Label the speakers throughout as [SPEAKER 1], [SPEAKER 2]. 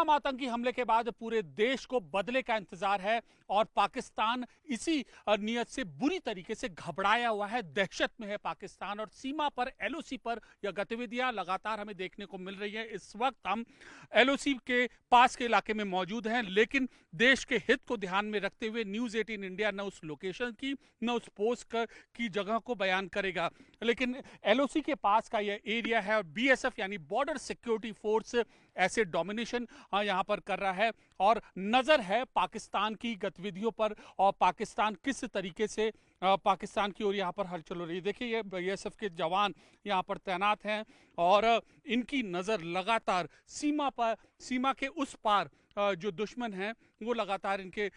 [SPEAKER 1] पहलगाम आतंकी हमले के बाद पूरे देश को बदले का इंतजार है और पाकिस्तान इसी नियत से बुरी तरीके से घबराया हुआ है, दहशत में है पाकिस्तान। और सीमा पर एलओसी पर यह गतिविधियां लगातार हमें देखने को मिल रही है। इस वक्त हम एलओसी के पास के इलाके में मौजूद हैं, लेकिन देश के हित को ध्यान में रखते हुए न्यूज 18 इंडिया न उस लोकेशन की न उस पोस्ट की जगह को बयान करेगा, लेकिन एलओसी के पास का यह एरिया है और बीएसएफ यानी बॉर्डर सिक्योरिटी फोर्स ऐसे डोमिनेशन यहां पर कर रहा है और नजर है पाकिस्तान की गतिविधियों पर और पाकिस्तान किस तरीके से पाकिस्तान की ओर यहां पर हलचल हो रही है। देखिए ये बीएसएफ के जवान यहां पर तैनात हैं और इनकी नजर लगातार सीमा के उस पार जो दुश्मन है वो लगातार इनके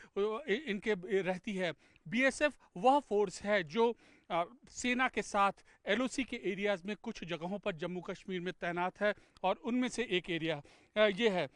[SPEAKER 1] रहती है। बीएसएफ वह फोर्स है जो सेना के साथ एलओसी के एरियाज में कुछ जगहों पर जम्मू कश्मीर में तैनात है और उनमें से एक एरिया ये है।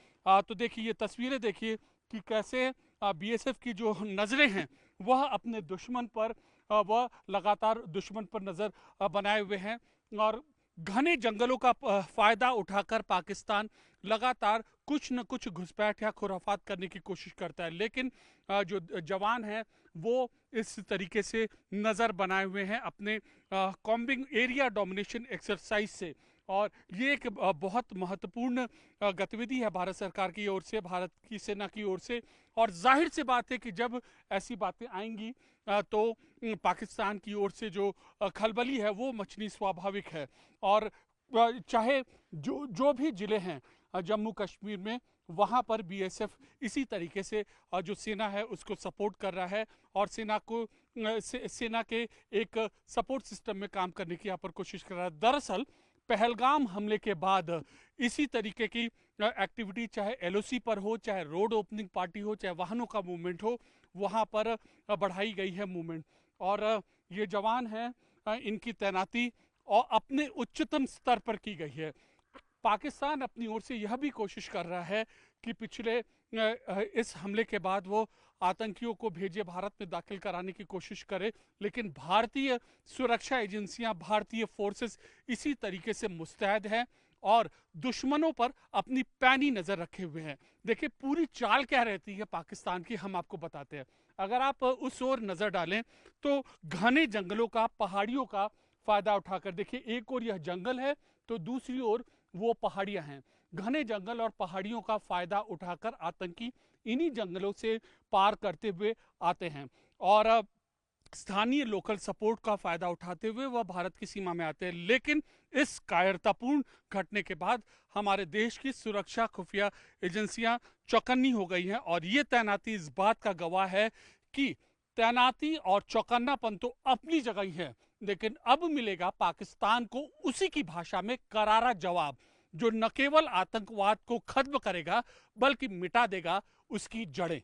[SPEAKER 1] तो देखिए ये तस्वीरें देखिए कि कैसे बीएसएफ की जो नज़रें हैं वह अपने दुश्मन पर वह लगातार दुश्मन पर नज़र बनाए हुए हैं और घने जंगलों का फायदा उठाकर पाकिस्तान लगातार कुछ न कुछ घुसपैठ या खुराफात करने की कोशिश करता है, लेकिन जो जवान हैं वो इस तरीके से नज़र बनाए हुए हैं अपने कॉम्बिंग एरिया डोमिनेशन एक्सरसाइज से। और ये एक बहुत महत्वपूर्ण गतिविधि है भारत सरकार की ओर से, भारत की सेना की ओर से। और जाहिर सी बात है कि जब ऐसी बातें आएंगी तो पाकिस्तान की ओर से जो खलबली है वो मचनी स्वाभाविक है। और चाहे जो भी जिले हैं जम्मू कश्मीर में वहाँ पर बीएसएफ इसी तरीके से जो सेना है उसको सपोर्ट कर रहा है और सेना के एक सपोर्ट सिस्टम में काम करने की यहाँ पर कोशिश कर रहा है। दरअसल पहलगाम हमले के बाद इसी तरीके की एक्टिविटी चाहे एलओसी पर हो, चाहे रोड ओपनिंग पार्टी हो, चाहे वाहनों का मूवमेंट हो, वहाँ पर बढ़ाई गई है मूवमेंट। और ये जवान हैं इनकी तैनाती और अपने उच्चतम स्तर पर की गई है। पाकिस्तान अपनी ओर से यह भी कोशिश कर रहा है कि पिछले इस हमले के बाद वो आतंकियों को भेजे भारत में दाखिल कराने की कोशिश करे, लेकिन भारतीय सुरक्षा एजेंसियां, भारतीय फोर्सेस इसी तरीके से मुस्तैद हैं और दुश्मनों पर अपनी पैनी नजर रखे हुए हैं। देखिए पूरी चाल क्या रहती है पाकिस्तान की, हम आपको बताते हैं। अगर आप उस ओर नजर डालें तो घने जंगलों का, पहाड़ियों का फायदा उठाकर, देखिए एक ओर यह जंगल है तो दूसरी ओर वो पहाड़ियां हैं। घने जंगल और पहाड़ियों का फायदा उठाकर आतंकी इन्हीं जंगलों से पार करते हुए आते हैं और स्थानीय लोकल सपोर्ट का फायदा उठाते हुए वह भारत की सीमा में आते हैं। लेकिन इस कायरतापूर्ण घटने के बाद हमारे देश की सुरक्षा खुफिया एजेंसियां चौकन्नी हो गई हैं और ये तैनाती इस बात का गवाह है कि तैनाती और चौकन्नापन तो अपनी जगह ही है, लेकिन अब मिलेगा पाकिस्तान को उसी की भाषा में करारा जवाब, जो न केवल आतंकवाद को खत्म करेगा बल्कि मिटा देगा उसकी जड़ें।